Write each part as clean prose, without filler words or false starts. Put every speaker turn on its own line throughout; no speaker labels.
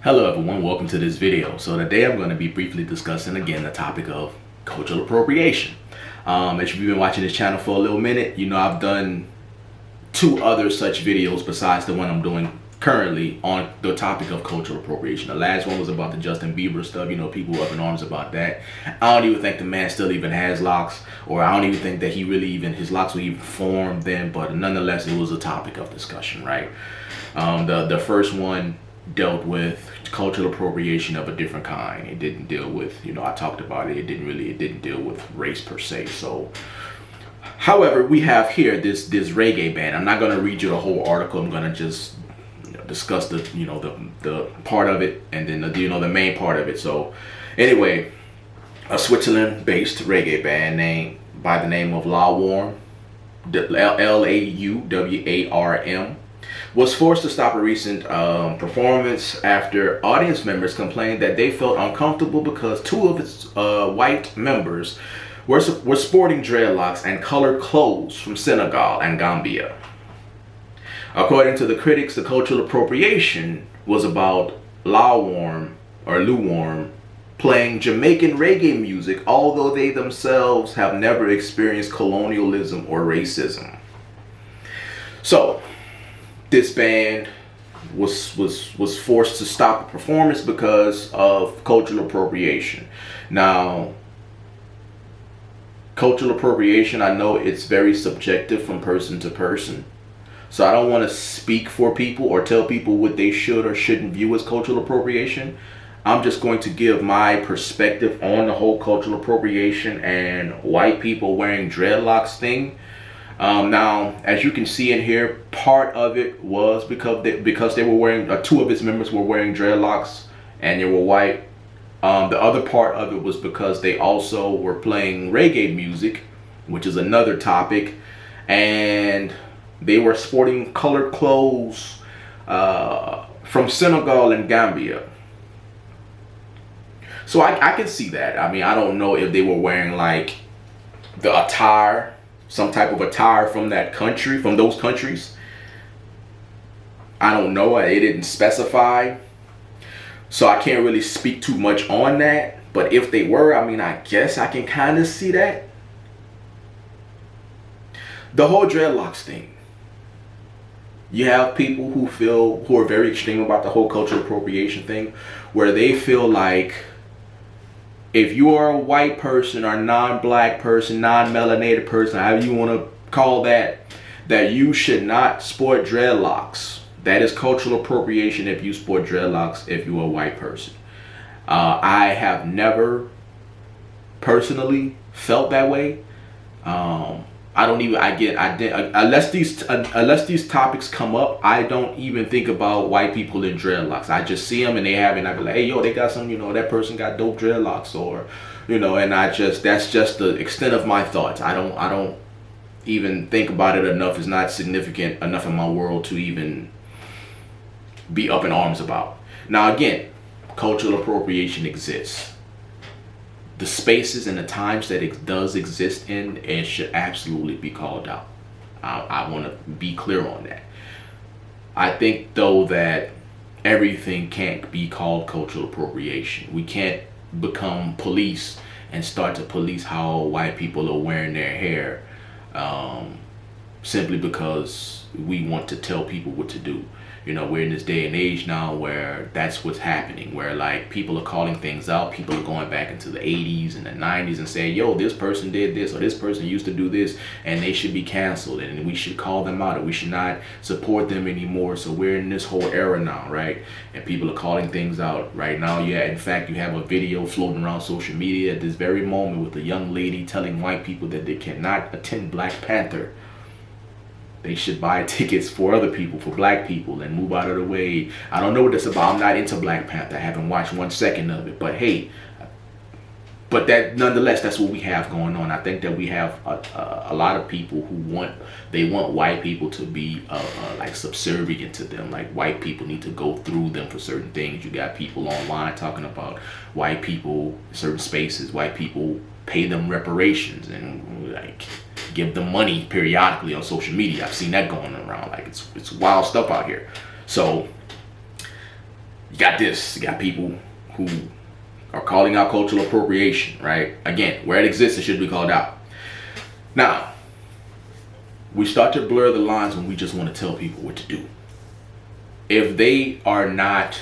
Hello everyone, welcome to this video. So today I'm going to be briefly discussing again the topic of cultural appropriation. If you've been watching this channel for a little minute, you know I've done two other such videos besides the one I'm doing currently on the topic of cultural appropriation. The last one was about the Justin Bieber stuff, you know, people were up in arms about that. I don't even think the man still even has locks, or I don't even think that he really even, his locks were even formed then, but nonetheless it was a topic of discussion, right? The first one dealt with cultural appropriation of a different kind. It didn't deal with, you know, I talked about it, it didn't deal with race per se. So however, we have here this reggae band. I'm not going to read you the whole article. I'm going to just discuss the the part of it, and then the main part of it. So anyway, a Switzerland based reggae band named by the name of Lauwarm, Lauwarm, was forced to stop a recent performance after audience members complained that they felt uncomfortable because two of its white members were sporting dreadlocks and colored clothes from Senegal and Gambia. According to the critics, the cultural appropriation was about Lauwarm playing Jamaican reggae music, although they themselves have never experienced colonialism or racism. So this band was forced to stop a performance because of cultural appropriation. Now, cultural appropriation, I know it's very subjective from person to person. So I don't want to speak for people or tell people what they should or shouldn't view as cultural appropriation. I'm just going to give my perspective on the whole cultural appropriation and white people wearing dreadlocks thing. Now, as you can see in here, part of it was because they were wearing, two of its members were wearing dreadlocks and they were white. The other part of it was because they also were playing reggae music, which is another topic, and they were sporting colored clothes from Senegal and Gambia. So I can see that. I mean, I don't know if they were wearing like the attire, some type of attire from that country, from those countries. I don't know. It didn't specify. So I can't really speak too much on that. But if they were, I mean, I guess I can kind of see that. The whole dreadlocks thing. You have people who are very extreme about the whole cultural appropriation thing, where they feel like if you are a white person or non-black person, non-melanated person, however you want to call that you should not sport dreadlocks. That is cultural appropriation if you sport dreadlocks if you're a white person. I have never personally felt that way. Unless these topics come up, I don't even think about white people in dreadlocks. I just see them and they have it, and I be like, hey, yo, they got some, that person got dope dreadlocks, or, and that's just the extent of my thoughts. I don't even think about it enough. It's not significant enough in my world to even be up in arms about. Now, again, cultural appropriation exists. The spaces and the times that it does exist in, it should absolutely be called out. I want to be clear on that. I think, though, that everything can't be called cultural appropriation. We can't become police and start to police how white people are wearing their hair simply because we want to tell people what to do. We're in this day and age now where that's what's happening, where like people are calling things out. People are going back into the 80s and the 90s and saying, yo, this person did this, or this person used to do this, and they should be canceled, and we should call them out, or we should not support them anymore. So we're in this whole era now, right? And people are calling things out right now. Yeah, in fact, you have a video floating around social media at this very moment with a young lady telling white people that they cannot attend Black Panther. They should buy tickets for other people, for black people, and move out of the way. I don't know what that's about. I'm not into Black Panther. I haven't watched 1 second of it. But hey, that nonetheless, that's what we have going on. I think that we have a lot of people who want white people to be like subservient to them. Like white people need to go through them for certain things. You got people online talking about white people, certain spaces, white people pay them reparations and like give them money periodically on social media. I've seen that going around. Like it's wild stuff out here. So You got this. You got people who are calling out cultural appropriation, right? Again, where it exists, it should be called out. Now, we start to blur the lines when we just want to tell people what to do. If they are not,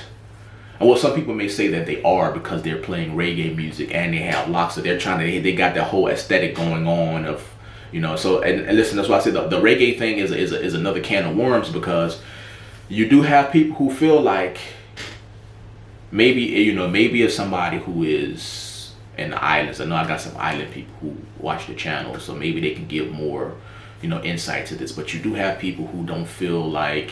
well, some people may say that they are because they're playing reggae music and they have locks, so they're trying to, they got the whole aesthetic going on of, so, and listen, that's why I said the reggae thing is another can of worms, because you do have people who feel like maybe, maybe it's somebody who is in the islands. I know I got some island people who watch the channel, so maybe they can give more, insight to this. But you do have people who don't feel like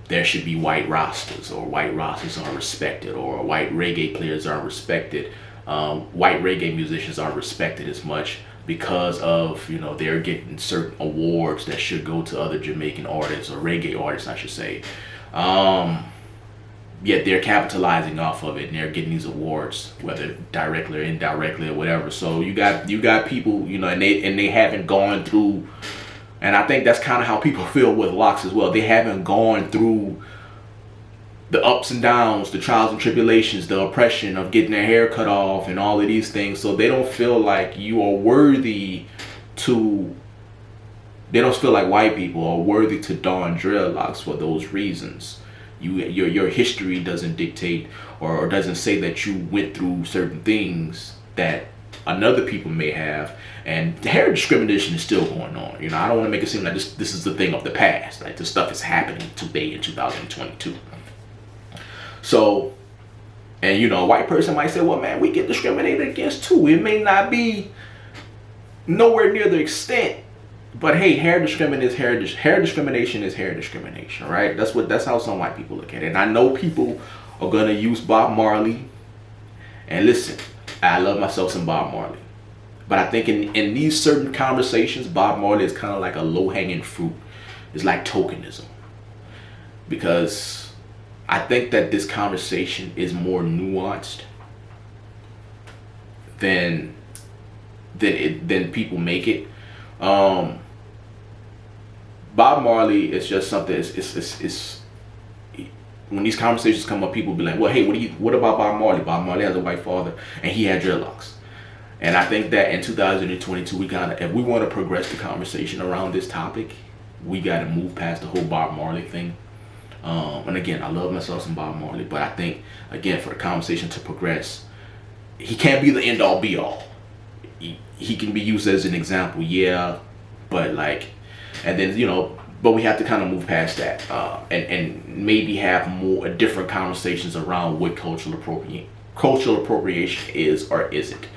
there should be white rosters, or white rosters are respected, or white reggae players are respected. White reggae musicians aren't respected as much because of, they're getting certain awards that should go to other Jamaican artists, or reggae artists, I should say. Yet they're capitalizing off of it, and they're getting these awards, whether directly or indirectly or whatever. So you got people, and they haven't gone through, and I think that's kind of how people feel with locks as well. They haven't gone through the ups and downs, the trials and tribulations, the oppression of getting their hair cut off and all of these things. So they don't feel like you are worthy to, they don't feel like white people are worthy to don dreadlocks for those reasons. Your history doesn't dictate or doesn't say that you went through certain things that another people may have, and the hair discrimination is still going on. I don't want to make it seem like this is the thing of the past. Like, this stuff is happening today in 2022. So, and a white person might say, well, man, we get discriminated against too. It may not be nowhere near the extent, but hey, hair discrimination is hair discrimination, right? That's how some white people look at it. And I know people are gonna use Bob Marley. And listen, I love myself some Bob Marley, but I think in these certain conversations, Bob Marley is kind of like a low-hanging fruit. It's like tokenism, because I think that this conversation is more nuanced than people make it. Bob Marley is just something. It's when these conversations come up, people be like, well, hey, what about Bob Marley? Bob Marley has a white father and he had dreadlocks. And I think that in 2022, if we want to progress the conversation around this topic, we got to move past the whole Bob Marley thing. And again, I love myself some Bob Marley, but I think, again, for the conversation to progress, he can't be the end all be all. He can be used as an example, yeah, but like, and then, but we have to kind of move past that, and maybe have more different conversations around what cultural appropriation is or isn't.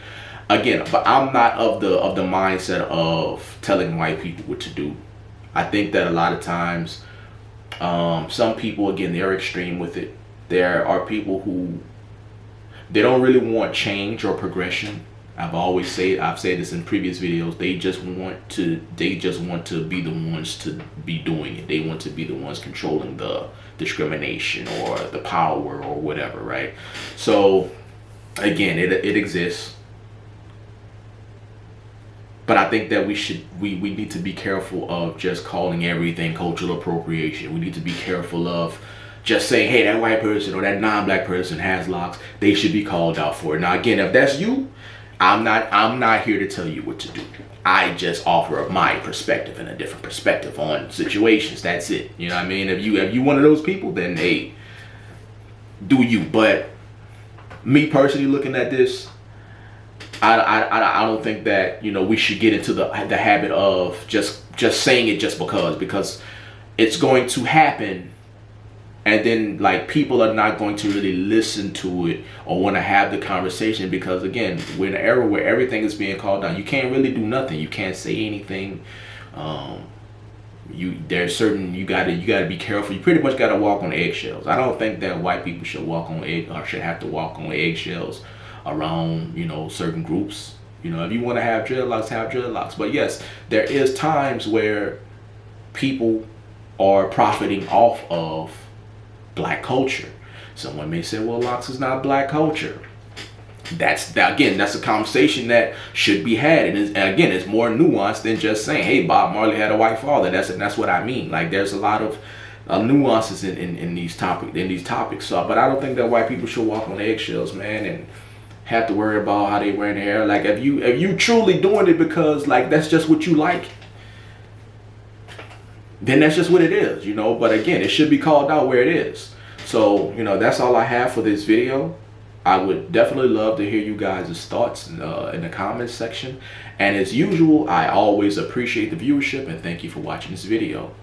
Again, but I'm not of the mindset of telling white people what to do. I think that a lot of times, some people, again, they're extreme with it. There are people who, they don't really want change or progression. I've said this in previous videos. They just want to be the ones to be doing it. They want to be the ones controlling the discrimination or the power or whatever, right? So again, it exists. But I think that we need to be careful of just calling everything cultural appropriation. We need to be careful of just saying, hey, that white person or that non-black person has locks, they should be called out for it. Now again, if that's you, I'm not here to tell you what to do. I just offer my perspective and a different perspective on situations. That's it. You know what I mean? If you one of those people, then hey, do you. But me personally, looking at this, I don't think that we should get into the habit of just saying it just because it's going to happen. And then, like, people are not going to really listen to it or want to have the conversation, because again, we're in an era where everything is being called down. You can't really do nothing. You can't say anything. There's certain, you gotta be careful. You pretty much gotta walk on eggshells. I don't think that white people should should have to walk on eggshells around certain groups. If you want to have dreadlocks, have dreadlocks. But yes, there is times where people are profiting off of black culture. Someone may say, well, locks is not black culture. That's a conversation that should be had, and again, it's more nuanced than just saying, hey, Bob Marley had a white father. That's what I mean. Like, there's a lot of nuances in these topics. So, but I don't think that white people should walk on eggshells, man, and have to worry about how they wear their hair. Like, if you truly doing it because like that's just what you like, then that's just what it is, you know. But again, it should be called out where it is. So, you know, that's all I have for this video. I would definitely love to hear you guys' thoughts in the comments section. And as usual, I always appreciate the viewership and thank you for watching this video.